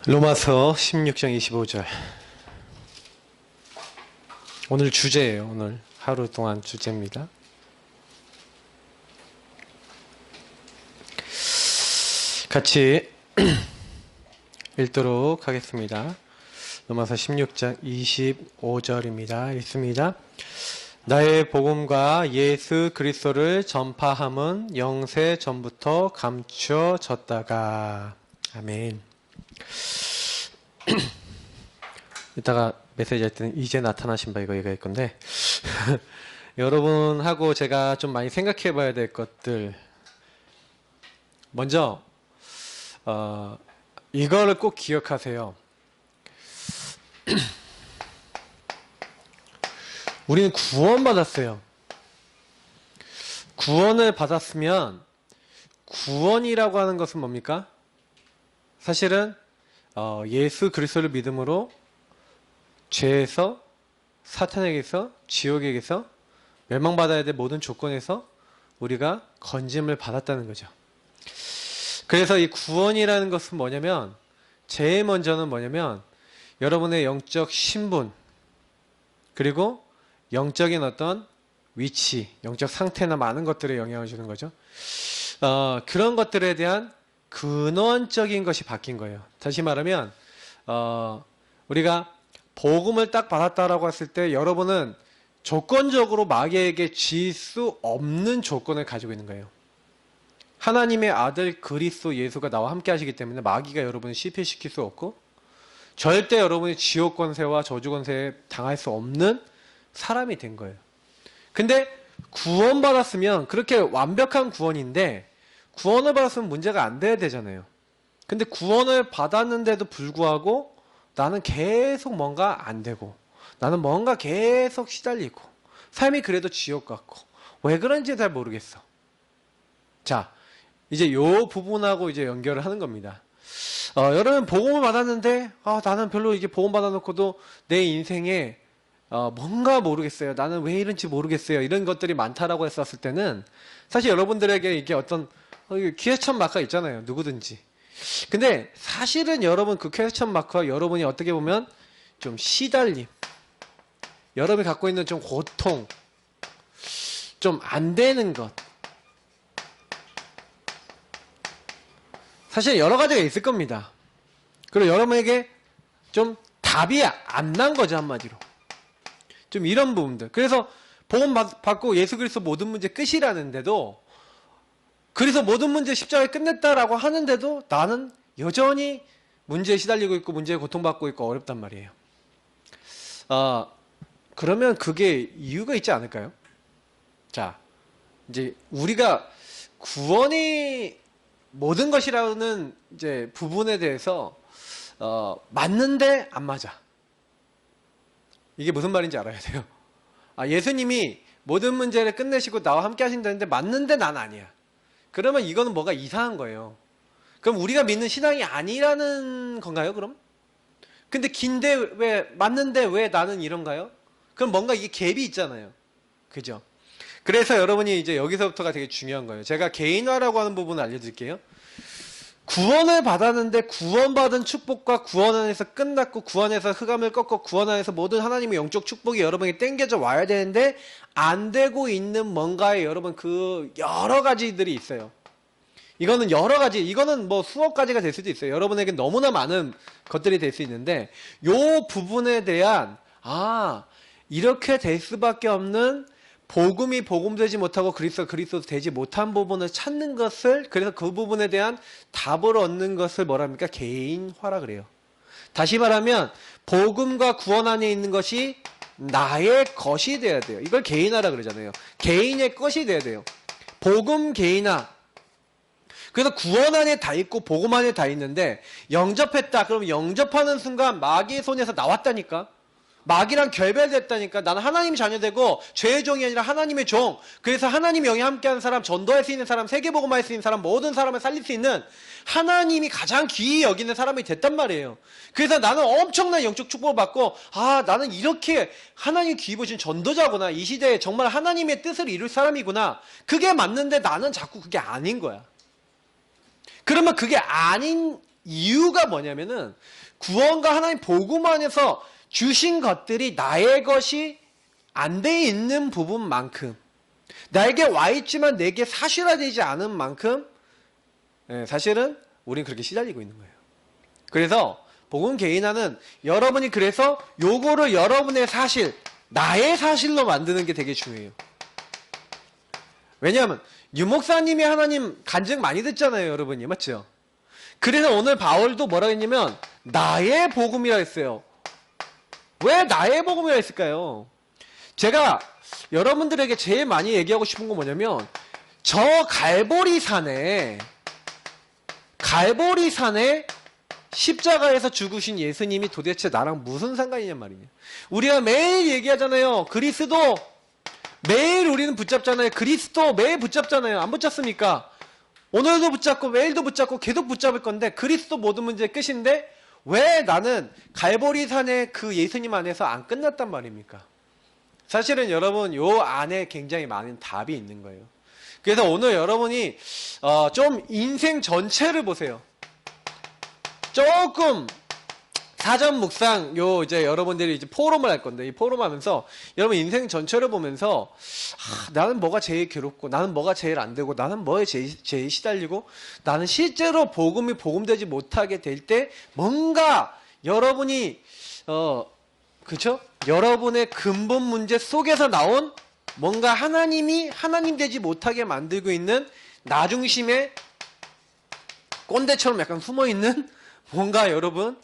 로마서 16장 25절. 오늘 주제예요. 오늘 하루 동안 주제입니다. 같이 읽도록 하겠습니다. 로마서 16장 25절입니다. 읽습니다. 나의 복음과 예수 그리스도를 전파함은 영세 전부터 감추어졌다가. 아멘. 이따가 메시지 할 때는 이제 나타나신 바 이거 얘기할 건데 여러분하고 제가 좀 많이 생각해 봐야 될 것들, 먼저 이거를 꼭 기억하세요. 우리는 구원받았어요. 구원을 받았으면 구원이라고 하는 것은 뭡니까? 사실은 예수 그리스도를 믿음으로 죄에서, 사탄에게서, 지옥에게서, 멸망받아야 될 모든 조건에서 우리가 건짐을 받았다는 거죠. 그래서 이 구원이라는 것은 뭐냐면, 제일 먼저는 뭐냐면 여러분의 영적 신분, 그리고 영적인 어떤 위치, 영적 상태나 많은 것들에 영향을 주는 거죠. 그런 것들에 대한 근원적인 것이 바뀐 거예요. 다시 말하면 우리가 복음을 딱 받았다라고 했을 때 여러분은 조건적으로 마귀에게 질 수 없는 조건을 가지고 있는 거예요. 하나님의 아들 그리스도 예수가 나와 함께 하시기 때문에 마귀가 여러분을 실패시킬 수 없고, 절대 여러분이 지옥 권세와 저주 권세에 당할 수 없는 사람이 된 거예요. 근데 구원받았으면, 그렇게 완벽한 구원인데 구원을 받았으면 문제가 안 돼야 되잖아요. 근데 구원을 받았는데도 불구하고 나는 계속 뭔가 안 되고, 나는 뭔가 계속 시달리고, 삶이 그래도 지옥 같고, 왜 그런지 잘 모르겠어. 자, 이제 요 부분하고 이제 연결을 하는 겁니다. 여러분 복음을 받았는데 나는 별로 이게 복음 받아놓고도 내 인생에 뭔가 모르겠어요. 나는 왜 이런지 모르겠어요. 이런 것들이 많다라고 했었을 때는 사실 여러분들에게 이게 어떤 퀘스천 마크가 있잖아요. 누구든지. 근데 사실은 여러분 그 퀘스천 마크와 여러분이 어떻게 보면 좀 시달림, 여러분이 갖고 있는 좀 고통, 좀 안 되는 것, 사실 여러 가지가 있을 겁니다. 그리고 여러분에게 좀 답이 안 난 거죠, 한마디로. 좀 이런 부분들. 그래서 복음 받고 예수 그리스도 모든 문제 끝이라는데도, 그래서 모든 문제 십자가에 끝냈다라고 하는데도 나는 여전히 문제에 시달리고 있고 문제에 고통받고 있고 어렵단 말이에요. 그러면 그게 이유가 있지 않을까요? 자, 이제 우리가 구원이 모든 것이라는 이제 부분에 대해서 맞는데 안 맞아. 이게 무슨 말인지 알아야 돼요. 예수님이 모든 문제를 끝내시고 나와 함께 하신다는데 맞는데 난 아니야. 그러면 이거는 뭐가 이상한 거예요. 그럼 우리가 믿는 신앙이 아니라는 건가요, 그럼? 근데 긴데 왜 맞는데 왜 나는 이런가요? 그럼 뭔가 이게 갭이 있잖아요. 그죠? 그래서 여러분이 이제 여기서부터가 되게 중요한 거예요. 제가 개인화라고 하는 부분을 알려드릴게요. 구원을 받았는데 구원받은 축복과 구원 안에서 끝났고, 구원 안에서 흑암을 꺾고 구원 안에서 모든 하나님의 영적 축복이 여러분에게 땡겨져 와야 되는데 안 되고 있는 뭔가에 여러분 그 여러 가지들이 있어요. 이거는 여러 가지, 이거는 뭐 수억 가지가 될 수도 있어요. 여러분에게 너무나 많은 것들이 될 수 있는데, 요 부분에 대한 이렇게 될 수밖에 없는, 복음이 복음되지 못하고 그리스도 되지 못한 부분을 찾는 것을, 그래서 그 부분에 대한 답을 얻는 것을 뭐랍니까? 개인화라 그래요. 다시 말하면 복음과 구원 안에 있는 것이 나의 것이 돼야 돼요. 이걸 개인화라 그러잖아요. 개인의 것이 돼야 돼요. 복음 개인화. 그래서 구원 안에 다 있고 복음 안에 다 있는데, 영접했다 그러면 영접하는 순간 마귀의 손에서 나왔다니까. 마귀랑 결별됐다니까. 나는 하나님의 자녀되고 죄의 종이 아니라 하나님의 종. 그래서 하나님의 영이 함께하는 사람, 전도할 수 있는 사람, 세계복음할 수 있는 사람, 모든 사람을 살릴 수 있는 하나님이 가장 귀히 여기는 사람이 됐단 말이에요. 그래서 나는 엄청난 영적 축복을 받고, 나는 이렇게 하나님이 귀히 보신 전도자구나. 이 시대에 정말 하나님의 뜻을 이룰 사람이구나. 그게 맞는데 나는 자꾸 그게 아닌 거야. 그러면 그게 아닌 이유가 뭐냐면은 구원과 하나님 복음 안에서 주신 것들이 나의 것이 안 돼 있는 부분만큼, 나에게 와 있지만 내게 사실화되지 않은 만큼 사실은 우린 그렇게 시달리고 있는 거예요. 그래서 복음 개인화는 여러분이 그래서 요거를 여러분의 사실, 나의 사실로 만드는 게 되게 중요해요. 왜냐하면 유목사님이 하나님 간증 많이 듣잖아요, 여러분이. 맞죠? 그래서 오늘 바울도 뭐라고 했냐면 나의 복음이라 했어요. 왜 나의 복음이라 했을까요? 제가 여러분들에게 제일 많이 얘기하고 싶은 건 뭐냐면 저 갈보리산에 십자가에서 죽으신 예수님이 도대체 나랑 무슨 상관이냔 말이냐. 우리가 매일 얘기하잖아요. 그리스도 매일 우리는 붙잡잖아요. 그리스도 매일 붙잡잖아요. 안 붙잡습니까? 오늘도 붙잡고 매일도 붙잡고 계속 붙잡을 건데 그리스도 모든 문제의 끝인데 왜 나는 갈보리산의 그 예수님 안에서 안 끝났단 말입니까? 사실은 여러분 요 안에 굉장히 많은 답이 있는 거예요. 그래서 오늘 여러분이 좀 인생 전체를 보세요. 조금 사전 묵상 이제 여러분들이 이제 포럼을 할 건데 이 포럼 하면서 여러분 인생 전체를 보면서 나는 뭐가 제일 괴롭고 나는 뭐가 제일 안 되고 나는 뭐에 제일 시달리고 나는 실제로 복음이 복음되지 못하게 될 때 뭔가 여러분이 그렇죠? 여러분의 근본 문제 속에서 나온 뭔가 하나님이 하나님 되지 못하게 만들고 있는 나 중심의 꼰대처럼 약간 숨어있는 뭔가 여러분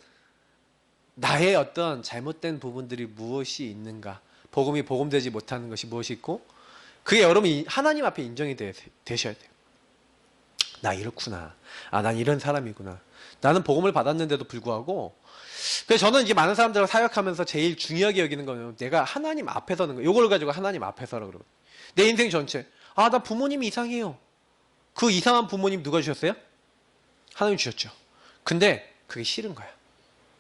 나의 어떤 잘못된 부분들이 무엇이 있는가, 복음이 복음되지 못하는 것이 무엇이 있고 그게 여러분이 하나님 앞에 인정이 되셔야 돼요. 나 이렇구나. 난 이런 사람이구나. 나는 복음을 받았는데도 불구하고 그래서 저는 이제 많은 사람들과 사역하면서 제일 중요하게 여기는 거는 내가 하나님 앞에 서는 거예요. 이걸 가지고 하나님 앞에 서라고 그러거든요. 내 인생 전체. 나 부모님이 이상해요. 그 이상한 부모님 누가 주셨어요? 하나님 주셨죠. 근데 그게 싫은 거야.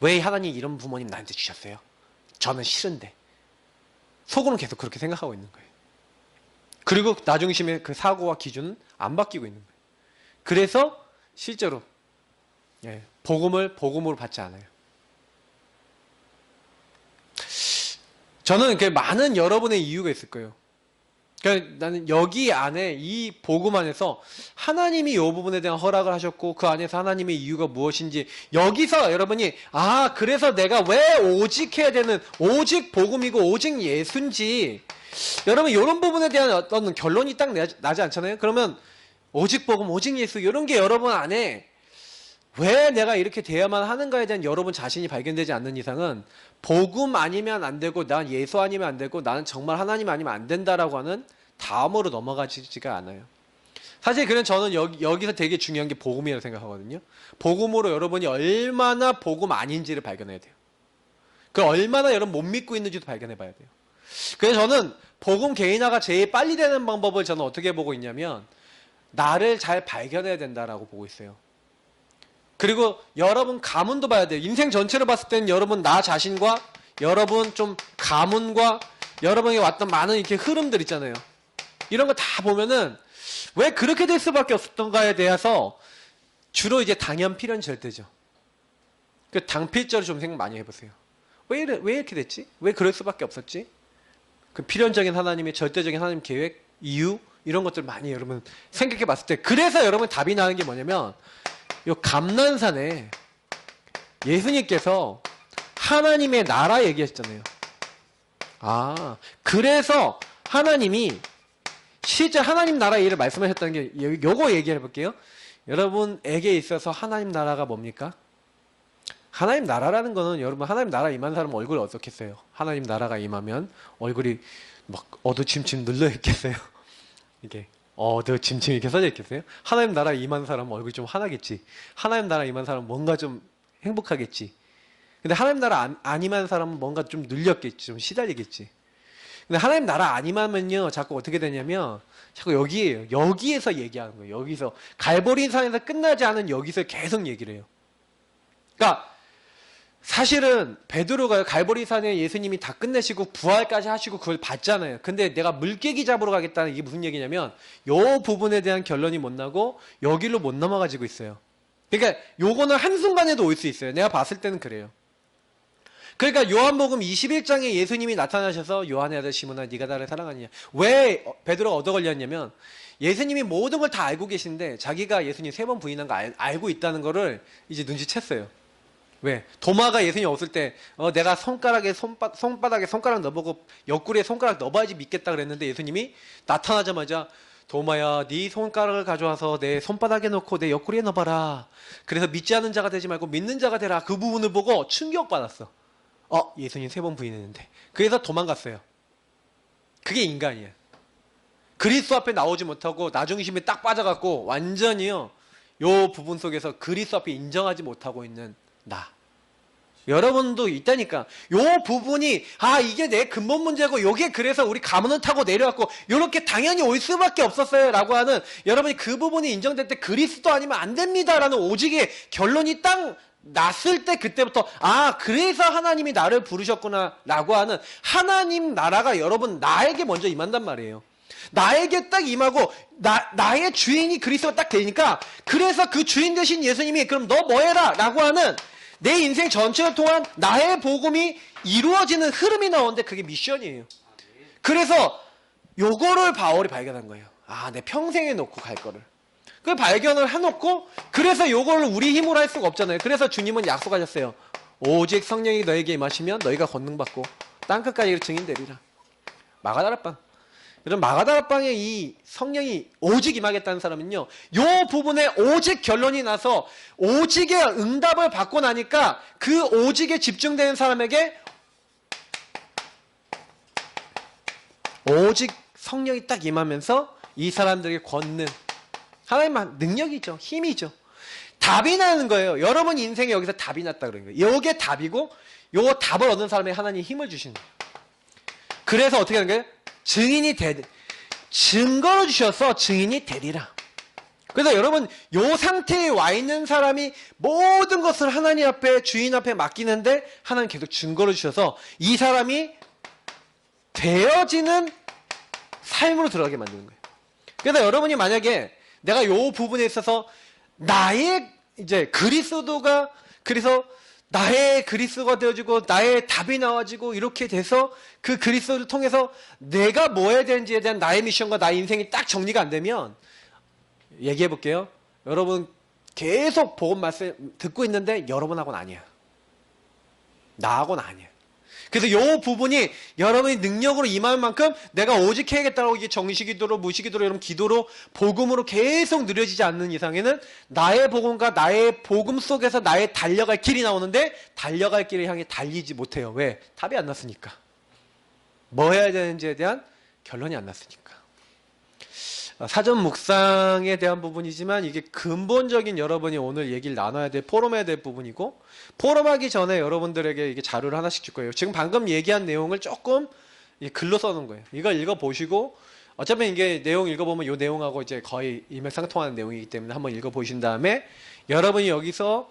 왜 하나님 이런 부모님 나한테 주셨어요? 저는 싫은데. 속으로는 계속 그렇게 생각하고 있는 거예요. 그리고 나 중심의 그 사고와 기준은 안 바뀌고 있는 거예요. 그래서 실제로 복음으로 받지 않아요. 저는 그 많은 여러분의 이유가 있을 거예요. 그러니까 나는 여기 안에 이 복음 안에서 하나님이 이 부분에 대한 허락을 하셨고 그 안에서 하나님의 이유가 무엇인지 여기서 여러분이 그래서 내가 왜 오직 해야 되는 오직 복음이고 오직 예수인지 여러분 이런 부분에 대한 어떤 결론이 딱 나지 않잖아요. 그러면 오직 복음 오직 예수 이런 게 여러분 안에 왜 내가 이렇게 돼야만 하는가에 대한 여러분 자신이 발견되지 않는 이상은 복음 아니면 안 되고 난 예수 아니면 안 되고 나는 정말 하나님 아니면 안 된다라고 하는 다음으로 넘어가지가 않아요. 사실 그냥 저는 여기서 되게 중요한 게 복음이라고 생각하거든요. 복음으로 여러분이 얼마나 복음 아닌지를 발견해야 돼요. 그 얼마나 여러분 못 믿고 있는지도 발견해 봐야 돼요. 그래서 저는 복음 개인화가 제일 빨리 되는 방법을 저는 어떻게 보고 있냐면 나를 잘 발견해야 된다라고 보고 있어요. 그리고 여러분 가문도 봐야 돼요. 인생 전체를 봤을 때는 여러분 나 자신과 여러분 좀 가문과 여러분이 왔던 많은 이렇게 흐름들 있잖아요. 이런 거 다 보면은 왜 그렇게 될 수밖에 없었던가에 대해서 주로 이제 당연 필연 절대죠. 그 당필절을 좀 생각 많이 해보세요. 왜 이렇게 됐지? 왜 그럴 수밖에 없었지? 그 필연적인 하나님의 절대적인 하나님 계획, 이유 이런 것들 많이 여러분 생각해 봤을 때 그래서 여러분 답이 나는 게 뭐냐면 요 감난산에 예수님께서 하나님의 나라 얘기하셨잖아요. 그래서 하나님이 실제 하나님 나라 일을 말씀하셨다는 게 요거 얘기해 볼게요. 여러분에게 있어서 하나님 나라가 뭡니까? 하나님 나라라는 거는 여러분 하나님 나라 임한 사람 얼굴 어떻겠어요? 하나님 나라가 임하면 얼굴이 막 어두침침 눌러 있겠어요? 이게 어두침침 이렇게 써져 있겠어요? 하나님 나라 임한 사람 얼굴이 좀 환하겠지. 하나님 나라 임한 사람 뭔가 좀 행복하겠지. 근데 하나님 나라 안 임한 사람은 뭔가 좀 눌렸겠지. 좀 시달리겠지. 근데 하나님 나라 안 임하면요 자꾸 어떻게 되냐면 자꾸 여기에서 얘기하는 거예요. 여기서 갈보리산에서 끝나지 않은 여기서 계속 얘기를 해요. 그러니까 사실은 베드로가 갈보리산에 예수님이 다 끝내시고 부활까지 하시고 그걸 봤잖아요. 근데 내가 물개기 잡으러 가겠다는 이게 무슨 얘기냐면 요 부분에 대한 결론이 못 나고 여기로 못 넘어가지고 있어요. 그러니까 요거는 한순간에도 올 수 있어요. 내가 봤을 때는 그래요. 그러니까 요한복음 21장에 예수님이 나타나셔서 요한의 아들 시몬아 네가 나를 사랑하느냐. 왜 베드로가 얻어 걸렸냐면 예수님이 모든 걸 다 알고 계신데 자기가 예수님 3번 부인한 거 알고 있다는 거를 이제 눈치챘어요. 왜? 도마가 예수님 없을 때 내가 손바닥에 손가락 넣어보고 옆구리에 손가락 넣어봐야지 믿겠다 그랬는데 예수님이 나타나자마자 도마야 네 손가락을 가져와서 내 손바닥에 넣고 내 옆구리에 넣어봐라. 그래서 믿지 않는 자가 되지 말고 믿는 자가 되라. 그 부분을 보고 충격받았어. 예수님 3번 부인했는데. 그래서 도망갔어요. 그게 인간이야. 그리스도 앞에 나오지 못하고 나중심에 딱 빠져갖고 완전히요. 요 부분 속에서 그리스도 앞에 인정하지 못하고 있는 나. 여러분도 있다니까. 요 부분이 이게 내 근본 문제고 요게 그래서 우리 가문을 타고 내려왔고 요렇게 당연히 올 수밖에 없었어요 라고 하는 여러분이 그 부분이 인정될 때 그리스도 아니면 안 됩니다 라는 오직의 결론이 딱 났을 때 그때부터 그래서 하나님이 나를 부르셨구나 라고 하는 하나님 나라가 여러분 나에게 먼저 임한단 말이에요. 나에게 딱 임하고 나의 주인이 그리스도가 딱 되니까 그래서 그 주인 되신 예수님이 그럼 너 뭐 해라 라고 하는 내 인생 전체를 통한 나의 복음이 이루어지는 흐름이 나오는데 그게 미션이에요. 그래서 요거를 바울이 발견한 거예요. 내 평생에 놓고 갈 거를. 그 발견을 해놓고 그래서 요거를 우리 힘으로 할 수가 없잖아요. 그래서 주님은 약속하셨어요. 오직 성령이 너에게 임하시면 너희가 권능받고 땅끝까지 증인되리라. 마가다락방. 여러분 마가다락방에 이 성령이 오직 임하겠다는 사람은요. 요 부분에 오직 결론이 나서 오직의 응답을 받고 나니까 그 오직에 집중되는 사람에게 오직 성령이 딱 임하면서 이 사람들에게 권능 하나님만 능력이죠. 힘이죠. 답이 나는 거예요. 여러분 인생에 여기서 답이 났다 그런 거예요. 이게 답이고 요 답을 얻는 사람에게 하나님이 힘을 주시는 거예요. 그래서 어떻게 하는 거예요? 증거를 주셔서 증인이 되리라. 그래서 여러분 요 상태에 와 있는 사람이 모든 것을 하나님 앞에 주인 앞에 맡기는데 하나님 계속 증거를 주셔서 이 사람이 되어지는 삶으로 들어가게 만드는 거예요. 그래서 여러분이 만약에 내가 요 부분에 있어서 나의 이제 그리스도가 그래서 나의 그리스도가 되어지고 나의 답이 나와지고 이렇게 돼서 그 그리스도를 통해서 내가 뭐 해야 되는지에 대한 나의 미션과 나의 인생이 딱 정리가 안 되면 얘기해 볼게요. 여러분 계속 복음 말씀 듣고 있는데 여러분하고는 아니야. 나하고는 아니야. 그래서 이 부분이 여러분이 능력으로 임할 만큼 내가 오직 해야겠다고 이게 정식기도로 무식기도로 여러분 기도로 복음으로 계속 느려지지 않는 이상에는 나의 복음과 나의 복음 속에서 나의 달려갈 길이 나오는데 달려갈 길을 향해 달리지 못해요. 왜? 답이 안 났으니까. 뭐 해야 되는지에 대한 결론이 안 났으니까. 사전 묵상에 대한 부분이지만 이게 근본적인 여러분이 오늘 얘기를 나눠야 될 포럼해야 될 부분이고 포럼하기 전에 여러분들에게 이게 자료를 하나씩 줄 거예요. 지금 방금 얘기한 내용을 조금 글로 써놓은 거예요. 이걸 읽어보시고 어차피 이게 내용 읽어보면 이 내용하고 이제 거의 일맥상통하는 내용이기 때문에 한번 읽어보신 다음에 여러분이 여기서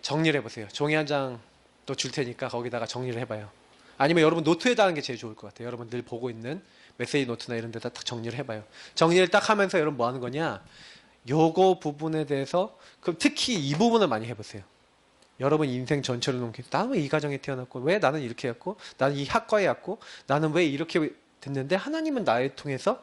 정리를 해보세요. 종이 한 장 또 줄 테니까 거기다가 정리를 해봐요. 아니면 여러분 노트에다 하는 게 제일 좋을 것 같아요. 여러분 늘 보고 있는 메시지 노트나 이런 데다 딱 정리를 해봐요. 정리를 딱 하면서 여러분 뭐 하는 거냐? 요거 부분에 대해서 그럼 특히 이 부분을 많이 해보세요. 여러분 인생 전체를 놓고 나는 왜 이 가정에 태어났고 왜 나는 이렇게 했고 나는 이 학과에 왔고 나는 왜 이렇게 됐는데 하나님은 나를 통해서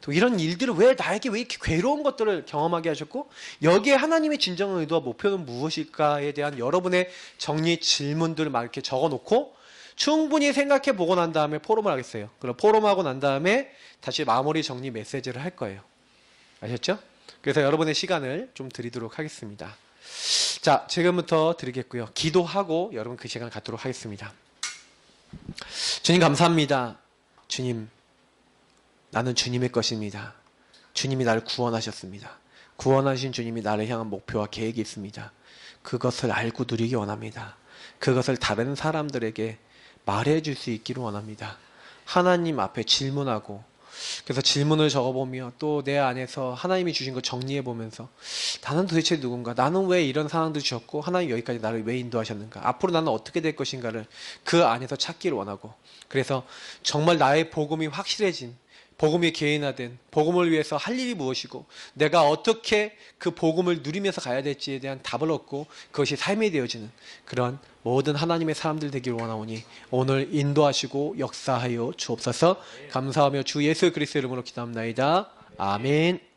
또 이런 일들을 왜 나에게 왜 이렇게 괴로운 것들을 경험하게 하셨고 여기에 하나님의 진정한 의도와 목표는 무엇일까에 대한 여러분의 정리 질문들을 막 이렇게 적어놓고 충분히 생각해 보고 난 다음에 포럼을 하겠어요. 그럼 포럼하고 난 다음에 다시 마무리 정리 메시지를 할 거예요. 아셨죠? 그래서 여러분의 시간을 좀 드리도록 하겠습니다. 자, 지금부터 드리겠고요. 기도하고 여러분 그 시간을 갖도록 하겠습니다. 주님 감사합니다. 주님, 나는 주님의 것입니다. 주님이 나를 구원하셨습니다. 구원하신 주님이 나를 향한 목표와 계획이 있습니다. 그것을 알고 누리기 원합니다. 그것을 다른 사람들에게 말해줄 수 있기를 원합니다. 하나님 앞에 질문하고 그래서 질문을 적어보며 또 내 안에서 하나님이 주신 거 정리해보면서 나는 도대체 누군가? 나는 왜 이런 상황도 주셨고 하나님 여기까지 나를 왜 인도하셨는가? 앞으로 나는 어떻게 될 것인가를 그 안에서 찾기를 원하고 그래서 정말 나의 복음이 확실해진 복음이 개인화된 복음을 위해서 할 일이 무엇이고 내가 어떻게 그 복음을 누리면서 가야 될지에 대한 답을 얻고 그것이 삶이 되어지는 그런 모든 하나님의 사람들 되기를 원하오니 오늘 인도하시고 역사하여 주옵소서. 감사하며 주 예수 그리스도의 이름으로 기도합나이다. 아멘.